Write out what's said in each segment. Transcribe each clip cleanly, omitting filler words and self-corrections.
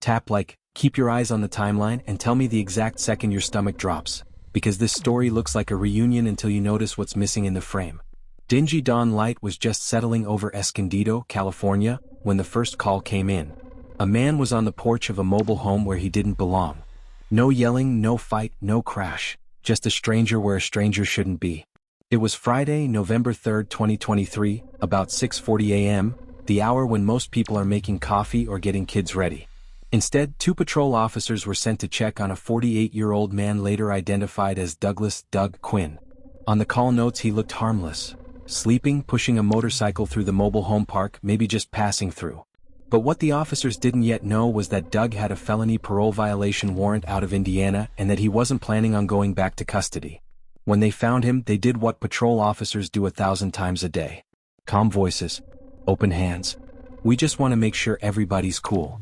Tap like, keep your eyes on the timeline and tell me the exact second your stomach drops, because this story looks like a reunion until you notice what's missing in the frame. Dingy dawn light was just settling over Escondido, California, when the first call came in. A man was on the porch of a mobile home where he didn't belong. No yelling, no fight, no crash, just a stranger where a stranger shouldn't be. It was Friday, November 3, 2023, about 6:40 a.m., the hour when most people are making coffee or getting kids ready. Instead, 2 patrol officers were sent to check on a 48-year-old man later identified as Douglas "Doug" Quinn. On the call notes he looked harmless, sleeping, pushing a motorcycle through the mobile home park, maybe just passing through. But what the officers didn't yet know was that Doug had a felony parole violation warrant out of Indiana and that he wasn't planning on going back to custody. When they found him, they did what patrol officers do 1,000 times a day. Calm voices, open hands. We just want to make sure everybody's cool.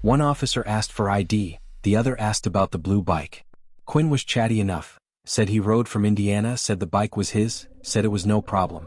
One officer asked for ID, the other asked about the blue bike. Quinn was chatty enough, said he rode from Indiana, said the bike was his, said it was no problem.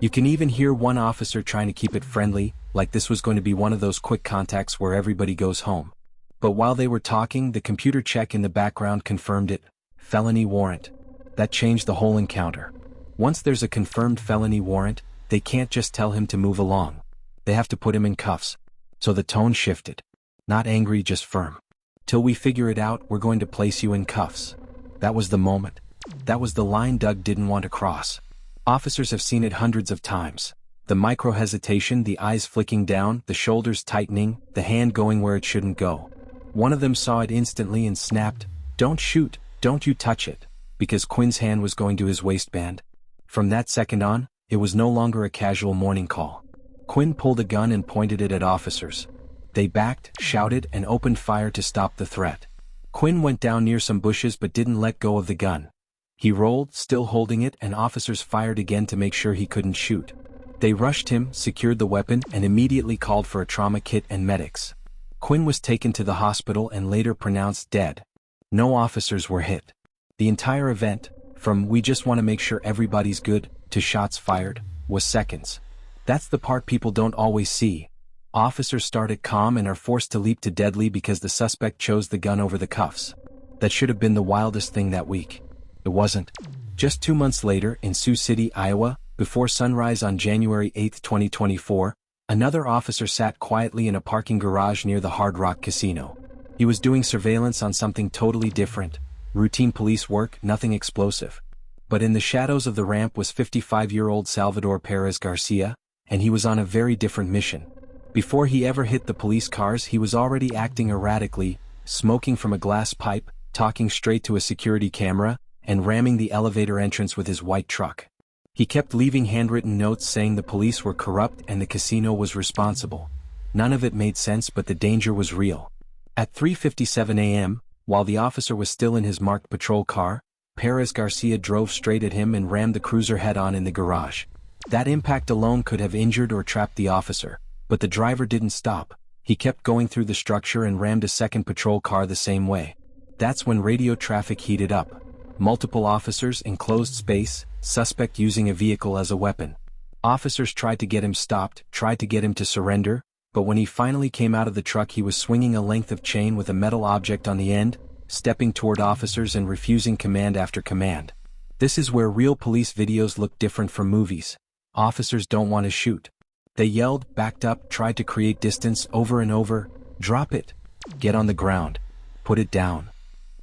You can even hear one officer trying to keep it friendly, like this was going to be one of those quick contacts where everybody goes home. But while they were talking, the computer check in the background confirmed it. Felony warrant. That changed the whole encounter. Once there's a confirmed felony warrant, they can't just tell him to move along. They have to put him in cuffs. So the tone shifted. Not angry, just firm. Till we figure it out, we're going to place you in cuffs. That was the moment. That was the line Doug didn't want to cross. Officers have seen it hundreds of times. The micro-hesitation, the eyes flicking down, the shoulders tightening, the hand going where it shouldn't go. One of them saw it instantly and snapped, "Don't shoot, don't you touch it," because Quinn's hand was going to his waistband. From that second on, it was no longer a casual morning call. Quinn pulled a gun and pointed it at officers. They backed, shouted, and opened fire to stop the threat. Quinn went down near some bushes but didn't let go of the gun. He rolled, still holding it, and officers fired again to make sure he couldn't shoot. They rushed him, secured the weapon, and immediately called for a trauma kit and medics. Quinn was taken to the hospital and later pronounced dead. No officers were hit. The entire event, from "we just want to make sure everybody's good" to shots fired, was seconds. That's the part people don't always see. Officers started calm and are forced to leap to deadly because the suspect chose the gun over the cuffs. That should have been the wildest thing that week. It wasn't. Just 2 months later, in Sioux City, Iowa, before sunrise on January 8, 2024, another officer sat quietly in a parking garage near the Hard Rock Casino. He was doing surveillance on something totally different. Routine police work, nothing explosive. But in the shadows of the ramp was 55-year-old Salvador Perez Garcia, and he was on a very different mission. Before he ever hit the police cars, he was already acting erratically, smoking from a glass pipe, talking straight to a security camera, and ramming the elevator entrance with his white truck. He kept leaving handwritten notes saying the police were corrupt and the casino was responsible. None of it made sense, but the danger was real. At 3:57 a.m., while the officer was still in his marked patrol car, Perez Garcia drove straight at him and rammed the cruiser head-on in the garage. That impact alone could have injured or trapped the officer, but the driver didn't stop. He kept going through the structure and rammed a second patrol car the same way. That's when radio traffic heated up. Multiple officers, enclosed space, suspect using a vehicle as a weapon. Officers tried to get him stopped, tried to get him to surrender, but when he finally came out of the truck he was swinging a length of chain with a metal object on the end, stepping toward officers and refusing command after command. This is where real police videos look different from movies. Officers don't want to shoot. They yelled, backed up, tried to create distance over and over. "Drop it. Get on the ground. Put it down."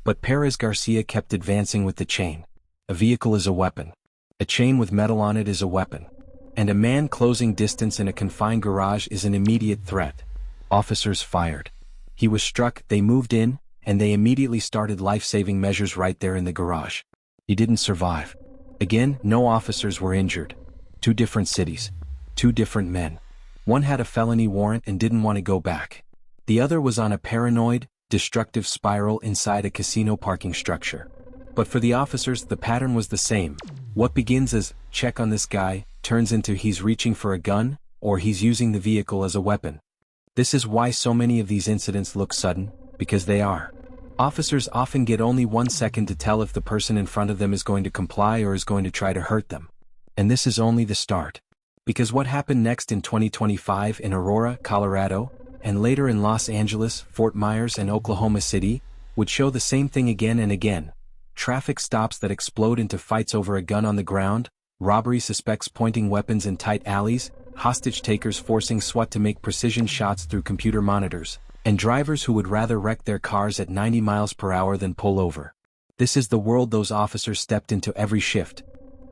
But Perez Garcia kept advancing with the chain. A vehicle is a weapon. A chain with metal on it is a weapon. And a man closing distance in a confined garage is an immediate threat. Officers fired. He was struck, they moved in, and they immediately started life-saving measures right there in the garage. He didn't survive. Again, no officers were injured. 2 different cities. 2 different men. One had a felony warrant and didn't want to go back. The other was on a paranoid, destructive spiral inside a casino parking structure. But for the officers, the pattern was the same. What begins as, "check on this guy," turns into he's reaching for a gun, or he's using the vehicle as a weapon. This is why so many of these incidents look sudden, because they are. Officers often get only 1 second to tell if the person in front of them is going to comply or is going to try to hurt them. And this is only the start. Because what happened next in 2025 in Aurora, Colorado, and later in Los Angeles, Fort Myers and Oklahoma City, would show the same thing again and again. Traffic stops that explode into fights over a gun on the ground, robbery suspects pointing weapons in tight alleys, hostage takers forcing SWAT to make precision shots through computer monitors, and drivers who would rather wreck their cars at 90 miles per hour than pull over. This is the world those officers stepped into every shift.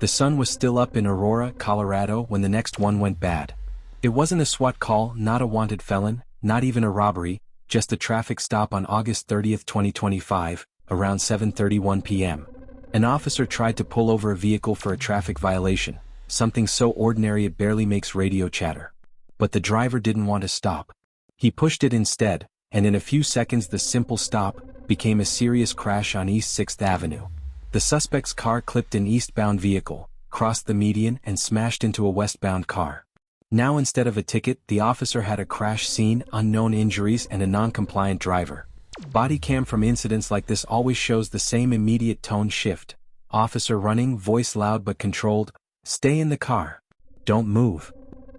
The sun was still up in Aurora, Colorado when the next one went bad. It wasn't a SWAT call, not a wanted felon, not even a robbery, just a traffic stop on August 30, 2025, around 7:31 p.m. An officer tried to pull over a vehicle for a traffic violation, something so ordinary it barely makes radio chatter. But the driver didn't want to stop. He pushed it instead, and in a few seconds the simple stop became a serious crash on East 6th Avenue. The suspect's car clipped an eastbound vehicle, crossed the median and smashed into a westbound car. Now instead of a ticket, the officer had a crash scene, unknown injuries and a non-compliant driver. Body cam from incidents like this always shows the same immediate tone shift. Officer running, voice loud but controlled, "Stay in the car. Don't move."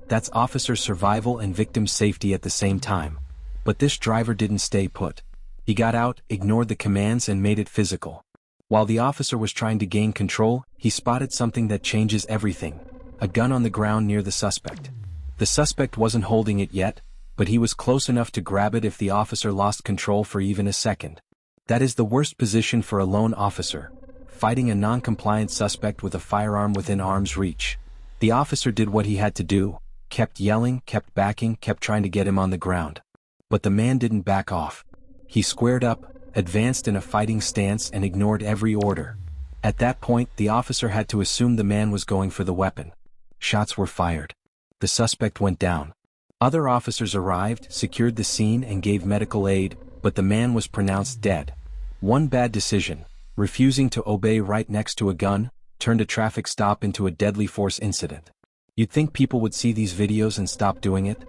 That's officer survival and victim safety at the same time. But this driver didn't stay put. He got out, ignored the commands and made it physical. While the officer was trying to gain control, he spotted something that changes everything. A gun on the ground near the suspect. The suspect wasn't holding it yet, but he was close enough to grab it if the officer lost control for even a second. That is the worst position for a lone officer, fighting a non-compliant suspect with a firearm within arm's reach. The officer did what he had to do, kept yelling, kept backing, kept trying to get him on the ground. But the man didn't back off. He squared up, advanced in a fighting stance and ignored every order. At that point, the officer had to assume the man was going for the weapon. Shots were fired. The suspect went down. Other officers arrived, secured the scene and gave medical aid, but the man was pronounced dead. One bad decision, refusing to obey right next to a gun, turned a traffic stop into a deadly force incident. You'd think people would see these videos and stop doing it?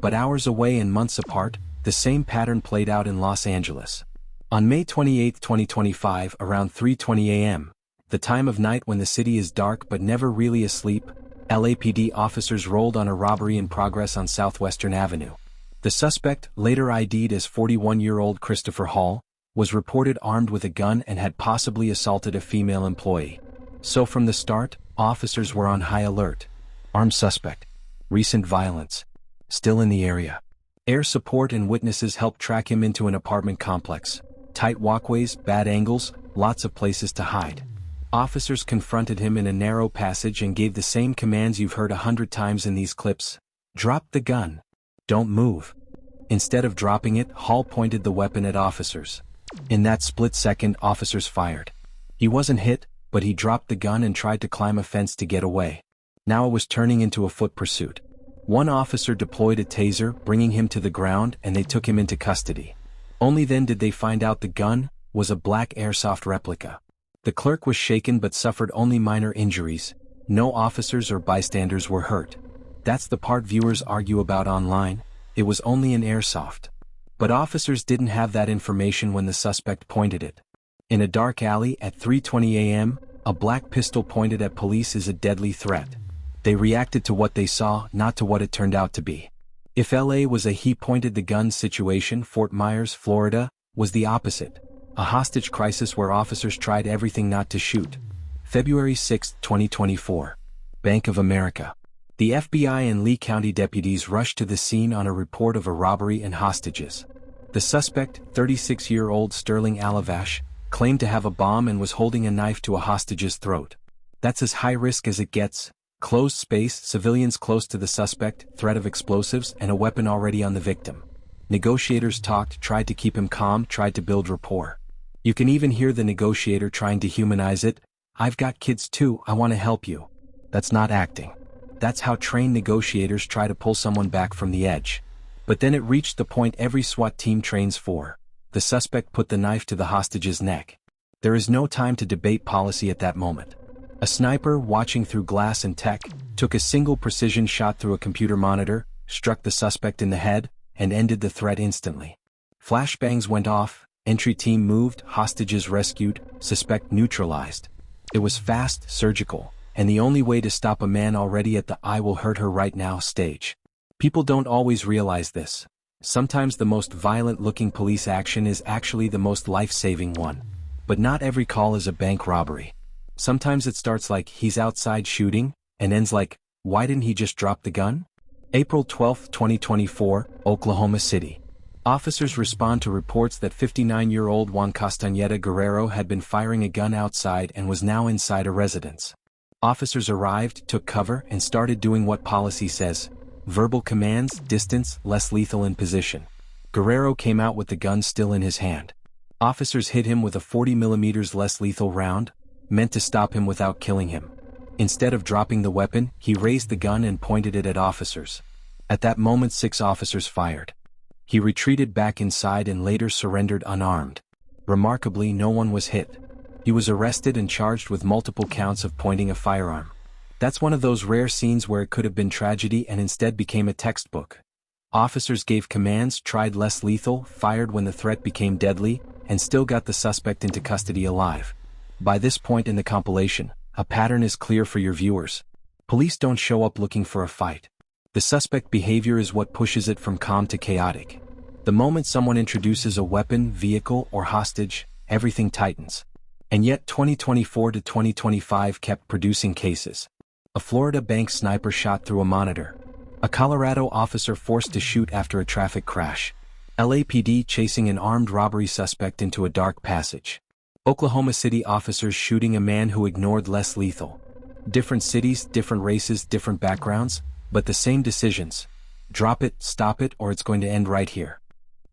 But hours away and months apart, the same pattern played out in Los Angeles. On May 28, 2025, around 3:20 a.m., the time of night when the city is dark but never really asleep, LAPD officers rolled on a robbery in progress on Southwestern Avenue. The suspect, later ID'd as 41-year-old Christopher Hall, was reported armed with a gun and had possibly assaulted a female employee. So from the start, officers were on high alert. Armed suspect. Recent violence. Still in the area. Air support and witnesses helped track him into an apartment complex. Tight walkways, bad angles, lots of places to hide. Officers confronted him in a narrow passage and gave the same commands you've heard 100 times in these clips. Drop the gun. Don't move. Instead of dropping it, Hall pointed the weapon at officers. In that split second, officers fired. He wasn't hit, but he dropped the gun and tried to climb a fence to get away. Now it was turning into a foot pursuit. One officer deployed a taser, bringing him to the ground, and they took him into custody. Only then did they find out the gun was a black airsoft replica. The clerk was shaken but suffered only minor injuries. No officers or bystanders were hurt. That's the part viewers argue about online. It was only an airsoft. But officers didn't have that information when the suspect pointed it. In a dark alley at 3:20 a.m., a black pistol pointed at police is a deadly threat. They reacted to what they saw, not to what it turned out to be. If LA was a he pointed the gun situation, Fort Myers, Florida, was the opposite. A hostage crisis where officers tried everything not to shoot. February 6, 2024. Bank of America. The FBI and Lee County deputies rushed to the scene on a report of a robbery and hostages. The suspect, 36-year-old Sterling Alavash, claimed to have a bomb and was holding a knife to a hostage's throat. That's as high risk as it gets. Closed space, civilians close to the suspect, threat of explosives, and a weapon already on the victim. Negotiators talked, tried to keep him calm, tried to build rapport. You can even hear the negotiator trying to humanize it. "I've got kids too, I want to help you." That's not acting. That's how trained negotiators try to pull someone back from the edge. But then it reached the point every SWAT team trains for. The suspect put the knife to the hostage's neck. There is no time to debate policy at that moment. A sniper, watching through glass and tech, took a single precision shot through a computer monitor, struck the suspect in the head, and ended the threat instantly. Flashbangs went off, entry team moved, hostages rescued, suspect neutralized. It was fast, surgical, and the only way to stop a man already at the "I will hurt her right now" stage. People don't always realize this. Sometimes the most violent-looking police action is actually the most life-saving one. But not every call is a bank robbery. Sometimes it starts like, he's outside shooting, and ends like, why didn't he just drop the gun? April 12, 2024, Oklahoma City. Officers respond to reports that 59-year-old Juan Castañeda Guerrero had been firing a gun outside and was now inside a residence. Officers arrived, took cover, and started doing what policy says. Verbal commands, distance, less lethal in position. Guerrero came out with the gun still in his hand. Officers hit him with a 40mm less lethal round, meant to stop him without killing him. Instead of dropping the weapon, he raised the gun and pointed it at officers. At that moment 6 officers fired. He retreated back inside and later surrendered unarmed. Remarkably, no one was hit. He was arrested and charged with multiple counts of pointing a firearm. That's one of those rare scenes where it could have been tragedy and instead became a textbook. Officers gave commands, tried less lethal, fired when the threat became deadly, and still got the suspect into custody alive. By this point in the compilation, a pattern is clear for your viewers. Police don't show up looking for a fight. The suspect behavior is what pushes it from calm to chaotic. The moment someone introduces a weapon, vehicle, or hostage, everything tightens. And yet 2024 to 2025 kept producing cases. A Florida bank sniper shot through a monitor. A Colorado officer forced to shoot after a traffic crash. LAPD chasing an armed robbery suspect into a dark passage. Oklahoma City officers shooting a man who ignored less lethal. Different cities, different races, different backgrounds, but the same decisions. Drop it, stop it, or it's going to end right here.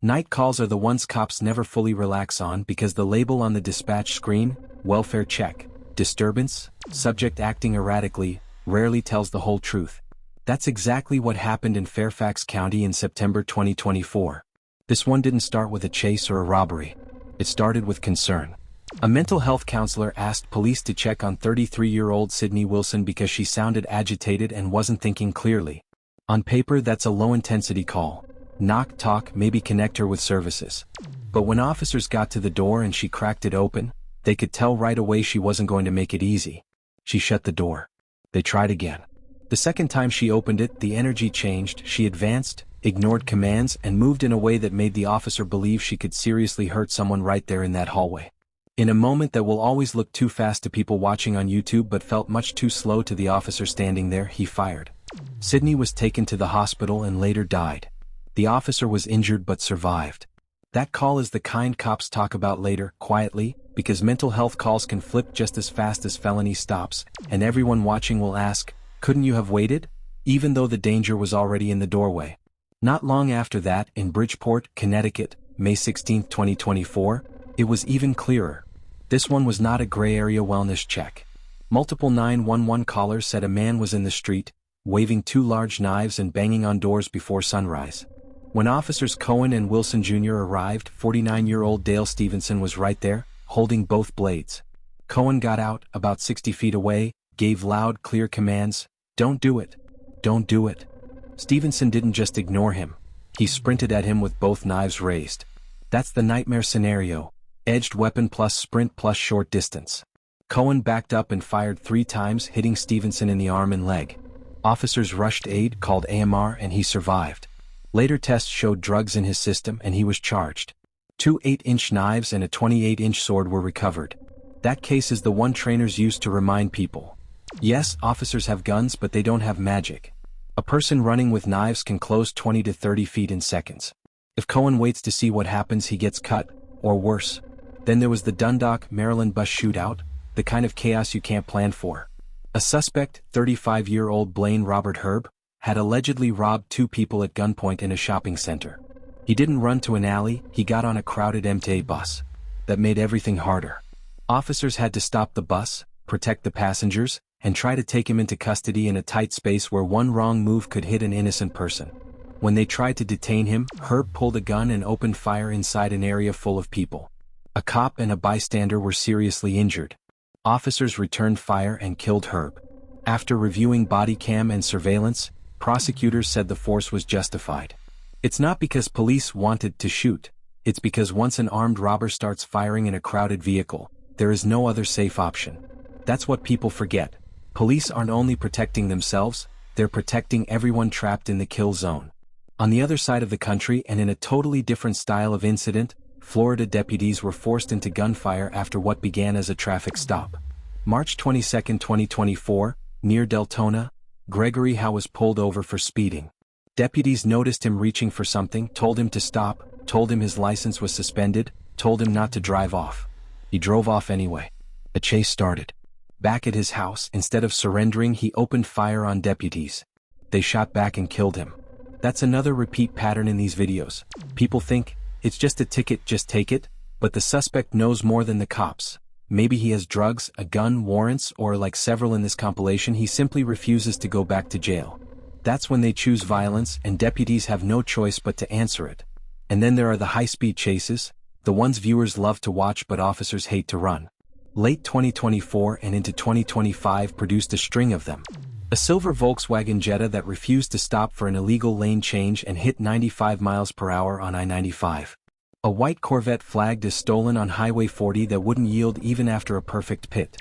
Night calls are the ones cops never fully relax on because the label on the dispatch screen, welfare check, disturbance, subject acting erratically, rarely tells the whole truth. That's exactly what happened in Fairfax County in September 2024. This one didn't start with a chase or a robbery. It started with concern. A mental health counselor asked police to check on 33-year-old Sydney Wilson because she sounded agitated and wasn't thinking clearly. On paper, that's a low-intensity call. Knock, talk, maybe connect her with services. But when officers got to the door and she cracked it open, they could tell right away she wasn't going to make it easy. She shut the door. They tried again. The second time she opened it, the energy changed. She advanced, ignored commands, and moved in a way that made the officer believe she could seriously hurt someone right there in that hallway. In a moment that will always look too fast to people watching on YouTube but felt much too slow to the officer standing there, he fired. Sydney was taken to the hospital and later died. The officer was injured but survived. That call is the kind cops talk about later, quietly, because mental health calls can flip just as fast as felony stops, and everyone watching will ask, couldn't you have waited? Even though the danger was already in the doorway. Not long after that, in Bridgeport, Connecticut, May 16, 2024, it was even clearer. This one was not a gray area wellness check. Multiple 911 callers said a man was in the street, waving 2 large knives and banging on doors before sunrise. When officers Cohen and Wilson Jr. arrived, 49-year-old Dale Stevenson was right there, holding both blades. Cohen got out, about 60 feet away, gave loud, clear commands, "Don't do it. Don't do it." Stevenson didn't just ignore him. He sprinted at him with both knives raised. That's the nightmare scenario. Edged weapon plus sprint plus short distance. Cohen backed up and fired 3 times, hitting Stevenson in the arm and leg. Officers rushed aid, called AMR, and he survived. Later tests showed drugs in his system and he was charged. 2 8-inch knives and a 28-inch sword were recovered. That case is the one trainers use to remind people. Yes, officers have guns, but they don't have magic. A person running with knives can close 20 to 30 feet in seconds. If Cohen waits to see what happens, he gets cut, or worse. Then there was the Dundalk, Maryland bus shootout, the kind of chaos you can't plan for. A suspect, 35-year-old Blaine Robert Herb, had allegedly robbed 2 people at gunpoint in a shopping center. He didn't run to an alley, he got on a crowded MTA bus. That made everything harder. Officers had to stop the bus, protect the passengers, and try to take him into custody in a tight space where one wrong move could hit an innocent person. When they tried to detain him, Herb pulled a gun and opened fire inside an area full of people. A cop and a bystander were seriously injured. Officers returned fire and killed Herb. After reviewing body cam and surveillance, prosecutors said the force was justified. It's not because police wanted to shoot. It's because once an armed robber starts firing in a crowded vehicle, there is no other safe option. That's what people forget. Police aren't only protecting themselves, they're protecting everyone trapped in the kill zone. On the other side of the country and in a totally different style of incident, Florida deputies were forced into gunfire after what began as a traffic stop. March 22, 2024, near Deltona, Gregory Howe was pulled over for speeding. Deputies noticed him reaching for something, told him to stop, told him his license was suspended, told him not to drive off. He drove off anyway. A chase started. Back at his house, instead of surrendering, he opened fire on deputies. They shot back and killed him. That's another repeat pattern in these videos. People think, it's just a ticket, just take it, but the suspect knows more than the cops. Maybe he has drugs, a gun, warrants, or like several in this compilation, he simply refuses to go back to jail. That's when they choose violence, and deputies have no choice but to answer it. And then there are the high-speed chases, the ones viewers love to watch but officers hate to run. Late 2024 and into 2025 produced a string of them. A silver Volkswagen Jetta that refused to stop for an illegal lane change and hit 95 miles per hour on I-95. A white Corvette flagged as stolen on Highway 40 that wouldn't yield even after a perfect pit.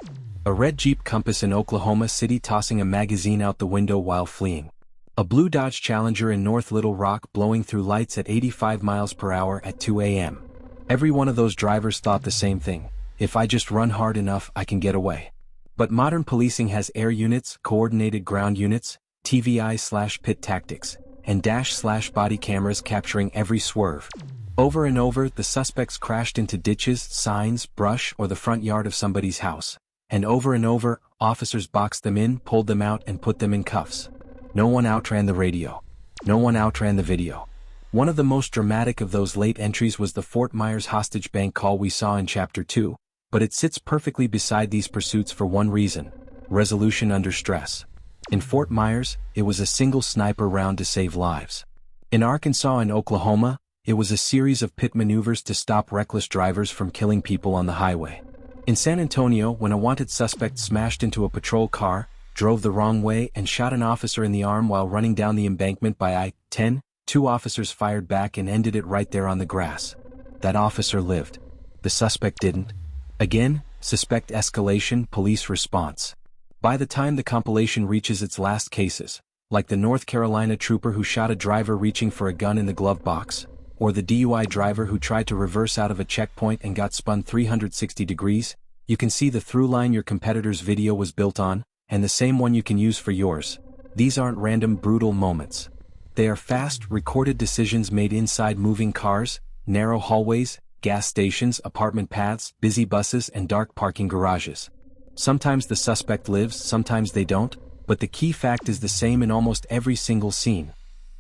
A red Jeep Compass in Oklahoma City tossing a magazine out the window while fleeing. A blue Dodge Challenger in North Little Rock blowing through lights at 85 miles per hour at 2 a.m. Every one of those drivers thought the same thing. If I just run hard enough, I can get away. But modern policing has air units, coordinated ground units, TVI/pit tactics, and dash/body cameras capturing every swerve. Over and over, the suspects crashed into ditches, signs, brush, or the front yard of somebody's house. And over, officers boxed them in, pulled them out, and put them in cuffs. No one outran the radio. No one outran the video. One of the most dramatic of those late entries was the Fort Myers hostage bank call we saw in Chapter 2. But it sits perfectly beside these pursuits for one reason: resolution under stress. In Fort Myers, it was a single sniper round to save lives. In Arkansas and Oklahoma, it was a series of pit maneuvers to stop reckless drivers from killing people on the highway. In San Antonio, when a wanted suspect smashed into a patrol car, drove the wrong way, and shot an officer in the arm while running down the embankment by I-10, 2 officers fired back and ended it right there on the grass. That officer lived. The suspect didn't. Again, suspect escalation, police response. By the time the compilation reaches its last cases, like the North Carolina trooper who shot a driver reaching for a gun in the glove box, or the DUI driver who tried to reverse out of a checkpoint and got spun 360 degrees, you can see the through line your competitor's video was built on, and the same one you can use for yours. These aren't random brutal moments. They are fast, recorded decisions made inside moving cars, narrow hallways, gas stations, apartment paths, busy buses, and dark parking garages. Sometimes the suspect lives, sometimes they don't, but the key fact is the same in almost every single scene.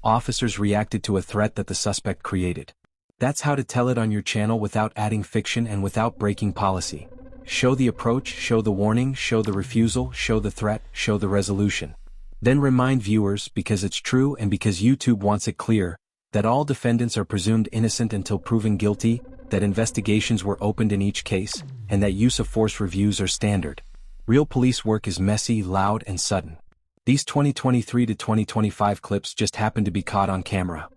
Officers reacted to a threat that the suspect created. That's how to tell it on your channel without adding fiction and without breaking policy. Show the approach, show the warning, show the refusal, show the threat, show the resolution. Then remind viewers, because it's true and because YouTube wants it clear, that all defendants are presumed innocent until proven guilty, that investigations were opened in each case, and that use of force reviews are standard. Real police work is messy, loud, and sudden. These 2023 to 2025 clips just happen to be caught on camera.